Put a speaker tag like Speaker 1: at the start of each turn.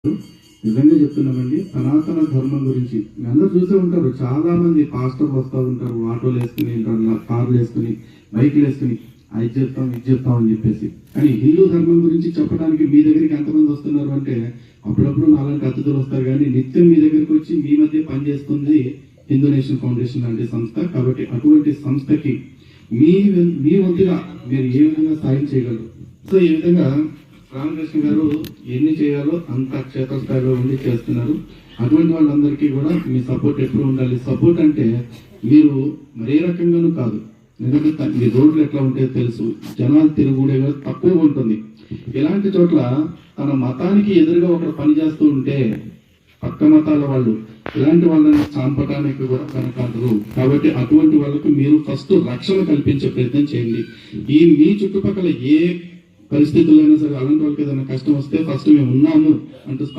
Speaker 1: నిజంగా చెప్తున్నామండి. సనాతన ధర్మం గురించి అందరూ చూసే ఉంటారు. చాలా మంది పాస్టర్లు వస్తూ ఉంటారు, ఆటోలు వేసుకుని, కార్లు వేసుకుని, బైక్లు వేసుకుని అది చెప్తాం ఇది చెప్తాం అని చెప్పేసి. కానీ హిందూ ధర్మం గురించి చెప్పడానికి మీ దగ్గరికి ఎంతమంది వస్తున్నారు అంటే, అప్పుడప్పుడు నాలాంటి అతిథులు వస్తారు, కానీ నిత్యం మీ దగ్గరికి వచ్చి మీ మధ్య పనిచేస్తుంది హిందూ నేషన్ ఫౌండేషన్ లాంటి సంస్థ. కాబట్టి అటువంటి సంస్థకి మీ వంతుగా మీరు ఏ విధంగా సాయం చేయగలరు? సో ఈ విధంగా రామకృష్ణ గారు ఎన్ని చేయాలో అంత క్షేత్రస్థాయిలో ఉండి చేస్తున్నారు. అటువంటి వాళ్ళందరికీ కూడా మీ సపోర్ట్ ఎప్పుడు ఉండాలి. సపోర్ట్ అంటే మీరు మరే రకంగానూ కాదు, ఎందుకంటే మీ రోడ్లు ఎట్లా ఉంటాయో తెలుసు, జనాలు తిరుగుడే తక్కువ ఉంటుంది. ఇలాంటి చోట్ల తన మతానికి ఎదురుగా ఒకరు పని చేస్తూ ఉంటే పక్క మతాల వాళ్ళు ఇలాంటి వాళ్ళని చంపడానికి కూడా వెనకాడరు. కాబట్టి అటువంటి వాళ్ళకు మీరు ఫస్ట్ రక్షణ కల్పించే ప్రయత్నం చేయండి. మీ చుట్టుపక్కల ఏ పరిస్థితుల్లో అయినా సరే అలాంటి వాళ్ళకి ఏదైనా కష్టం వస్తే ఫస్ట్ మేము ఉన్నాము అంటూ